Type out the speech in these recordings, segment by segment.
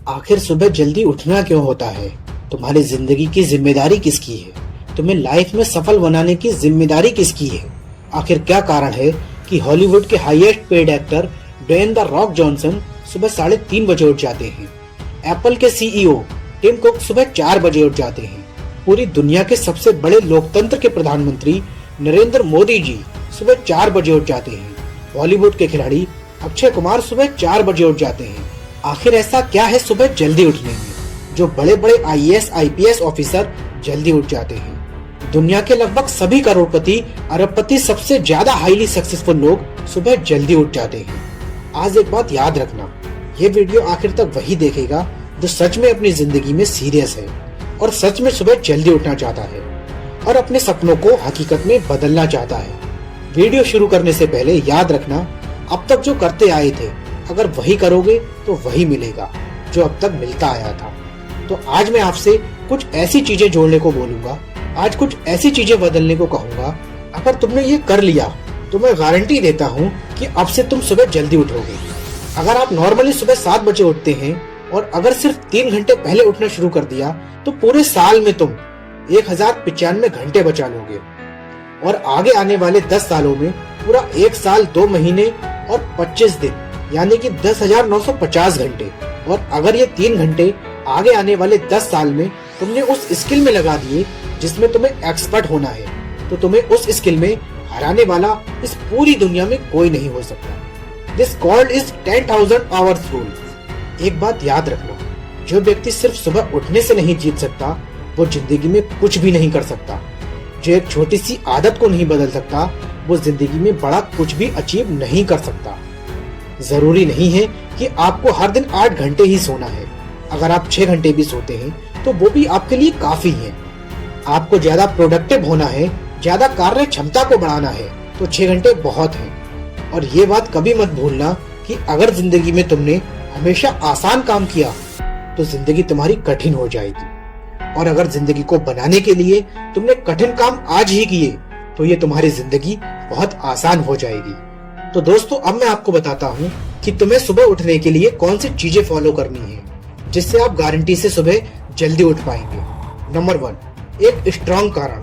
आखिर सुबह जल्दी उठना क्यों होता है? तुम्हारी जिंदगी की जिम्मेदारी किसकी है? तुम्हें लाइफ में सफल बनाने की जिम्मेदारी किसकी है? आखिर क्या कारण है कि हॉलीवुड के highest paid actor Dwayne the Rock Johnson सुबह 3:30 बजे उठ जाते हैं। एप्पल के सीईओ टिम कुक सुबह 4 बजे उठ जाते हैं। पूरी दुनिया के सबसे बड़े लोकतंत्र के प्रधानमंत्री नरेंद्र मोदी जी सुबह 4 बजे उठ जाते हैं। बॉलीवुड के खिलाड़ी अक्षय कुमार सुबह 4 बजे उठ जाते हैं। आखिर ऐसा क्या है सुबह जल्दी उठने में जो बड़े बड़े आईएएस आईपीएस ऑफिसर जल्दी उठ जाते हैं? दुनिया के लगभग सभी करोड़पति अरबपति सबसे ज्यादा हाईली सक्सेसफुल लोग सुबह जल्दी उठ जाते हैं। आज एक बात याद रखना, ये वीडियो आखिर तक वही देखेगा जो सच में अपनी जिंदगी में सीरियस है और सच में सुबह जल्दी उठना चाहता है और अपने सपनों को हकीकत में बदलना चाहता है। वीडियो शुरू करने से पहले याद रखना, अब तक जो करते आए थे अगर वही करोगे तो वही मिलेगा जो अब तक मिलता आया था। तो आज मैं आपसे कुछ ऐसी चीजें जोड़ने को बोलूंगा, आज कुछ ऐसी चीजें बदलने को कहूंगा। अगर तुमने ये कर लिया तो मैं गारंटी देता हूँ कि अब से तुम सुबह जल्दी उठोगे। अगर आप नॉर्मली सुबह 7 बजे उठते हैं और अगर सिर्फ 3 घंटे पहले उठना शुरू कर दिया तो पूरे साल में तुम 1095 घंटे बचा लोगे और आगे आने वाले 10 सालों में पूरा 1 साल 2 महीने और 25 दिन यानी कि 10,950 घंटे। और अगर ये 3 घंटे आगे आने वाले 10 साल में तुमने उस स्किल में लगा दिए जिसमें तुम्हें एक्सपर्ट होना है तो तुम्हें उस स्किल में हराने वाला इस पूरी दुनिया में कोई नहीं हो सकता। This called is 10,000 hours rule. एक बात याद रखना, जो व्यक्ति सिर्फ सुबह उठने से नहीं जीत सकता वो जिंदगी में कुछ भी नहीं कर सकता। जो एक छोटी सी आदत को नहीं बदल सकता वो जिंदगी में बड़ा कुछ भी अचीव नहीं कर सकता। जरूरी नहीं है कि आपको हर दिन 8 घंटे ही सोना है। अगर आप 6 घंटे भी सोते हैं तो वो भी आपके लिए काफी है। आपको ज्यादा प्रोडक्टिव होना है, ज्यादा कार्य क्षमता को बढ़ाना है तो 6 घंटे बहुत हैं। और ये बात कभी मत भूलना कि अगर जिंदगी में तुमने हमेशा आसान काम किया तो जिंदगी तुम्हारी कठिन हो जाएगी और अगर जिंदगी को बनाने के लिए तुमने कठिन काम आज ही किए तो ये तुम्हारी जिंदगी बहुत आसान हो जाएगी। तो दोस्तों, अब मैं आपको बताता हूँ कि तुम्हें सुबह उठने के लिए कौन सी चीजें फॉलो करनी है जिससे आप गारंटी से सुबह जल्दी उठ पाएंगे। नंबर 1, एक स्ट्रॉन्ग कारण।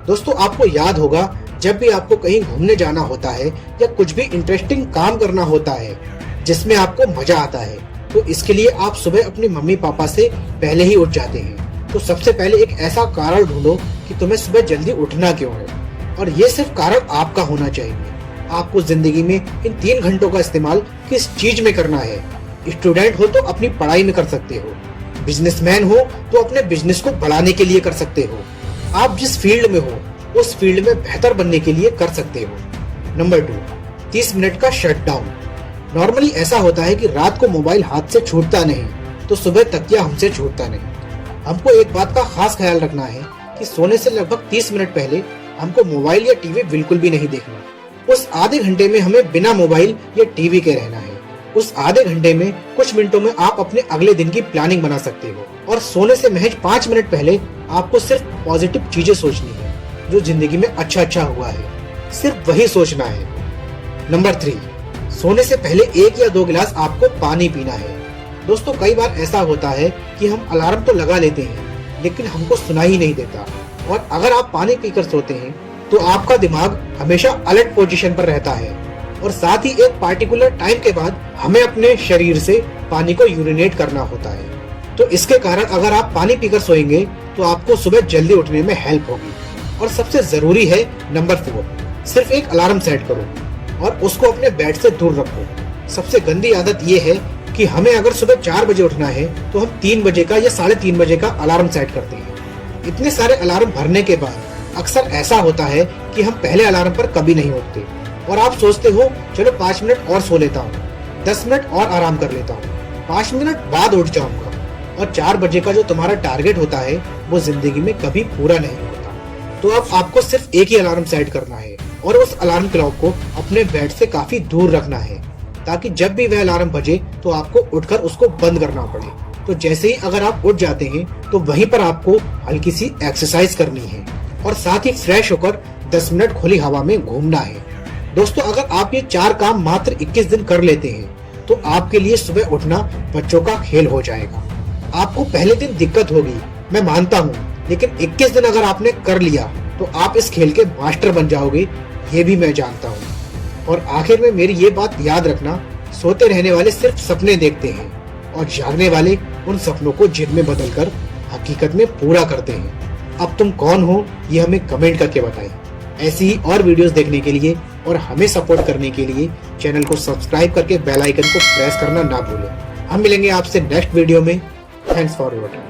दोस्तों, आपको याद होगा जब भी आपको कहीं घूमने जाना होता है या कुछ भी इंटरेस्टिंग काम करना होता है जिसमें आपको मजा आता है तो इसके लिए आप सुबह अपने मम्मी पापा से पहले ही उठ जाते हैं। तो सबसे पहले एक ऐसा कारण ढूंढो कि तुम्हें सुबह जल्दी उठना क्यों है और ये सिर्फ कारण आपका होना चाहिए। आपको जिंदगी में इन 3 घंटों का इस्तेमाल किस चीज में करना है? स्टूडेंट हो तो अपनी पढ़ाई में कर सकते हो, बिजनेसमैन हो तो अपने बिजनेस को बढ़ाने के लिए कर सकते हो, आप जिस फील्ड में हो उस फील्ड में बेहतर बनने के लिए कर सकते हो। नंबर 2, 30 मिनट का शटडाउन। नॉर्मली ऐसा होता है कि रात को मोबाइल हाथ से छूटता नहीं तो सुबह तकिया हमसे छूटता नहीं। हमको एक बात का खास ख्याल रखना है कि सोने से लगभग 30 मिनट पहले हमको मोबाइल या टीवी बिल्कुल भी नहीं देखना। उस आधे घंटे में हमें बिना मोबाइल या टीवी के रहना है। उस आधे घंटे में कुछ मिनटों में आप अपने अगले दिन की प्लानिंग बना सकते हो और सोने से महज 5 मिनट पहले आपको सिर्फ पॉजिटिव चीजें सोचनी है जो जिंदगी में अच्छा हुआ है, सिर्फ वही सोचना है। नंबर 3, सोने से पहले 1 या 2 गिलास आपको पानी पीना है। दोस्तों, कई बार ऐसा होता है कि हम अलार्म तो लगा लेते हैं लेकिन हमको सुना ही नहीं देता और अगर आप पानी पीकर सोते हैं तो आपका दिमाग हमेशा अलर्ट पोजीशन पर रहता है और साथ ही एक पार्टिकुलर टाइम के बाद हमें अपने शरीर से पानी को यूरिनेट करना होता है। तो इसके कारण अगर आप पानी पीकर सोएंगे तो आपको सुबह जल्दी उठने में हेल्प होगी। और सबसे जरूरी है नंबर 4, सिर्फ एक अलार्म सेट करो और उसको अपने बेड से दूर रखो। सबसे गंदी आदत ये है कि हमें अगर सुबह 4 बजे उठना है तो हम 3 बजे का या 3:30 बजे का अलार्म सेट करते हैं। इतने सारे अलार्म भरने के बाद अक्सर ऐसा होता है कि हम पहले अलार्म पर कभी नहीं उठते और आप सोचते हो चलो 5 मिनट और सो लेता हूँ, 10 मिनट और आराम कर लेता हूँ, 5 मिनट बाद उठ जाऊंगा और 4 बजे का जो तुम्हारा टारगेट होता है वो जिंदगी में कभी पूरा नहीं होता। तो अब आपको सिर्फ एक ही अलार्म सेट करना है और उस अलार्म क्लॉक को अपने बेड से काफी दूर रखना है ताकि जब भी वह अलार्म बजे तो आपको उठकर उसको बंद करना पड़े। तो जैसे ही अगर आप उठ जाते हैं तो वहीं पर आपको हल्की सी एक्सरसाइज करनी है और साथ ही फ्रेश होकर 10 मिनट खुली हवा में घूमना है। दोस्तों, अगर आप ये 4 काम मात्र 21 दिन कर लेते हैं तो आपके लिए सुबह उठना बच्चों का खेल हो जाएगा। आपको पहले दिन दिक्कत होगी, मैं मानता हूँ, लेकिन 21 दिन अगर आपने कर लिया तो आप इस खेल के मास्टर बन जाओगे, ये भी मैं जानता हूँ। और आखिर में मेरी ये बात याद रखना, सोते रहने वाले सिर्फ सपने देखते हैं और जागने वाले उन सपनों को जिद में बदलकर हकीकत में पूरा करते हैं। अब तुम कौन हो ये हमें कमेंट करके बताएं। ऐसी ही और वीडियोस देखने के लिए और हमें सपोर्ट करने के लिए चैनल को सब्सक्राइब करके बेल आइकन को प्रेस करना ना भूलें। हम मिलेंगे आपसे नेक्स्ट वीडियो में। Thanks for watching.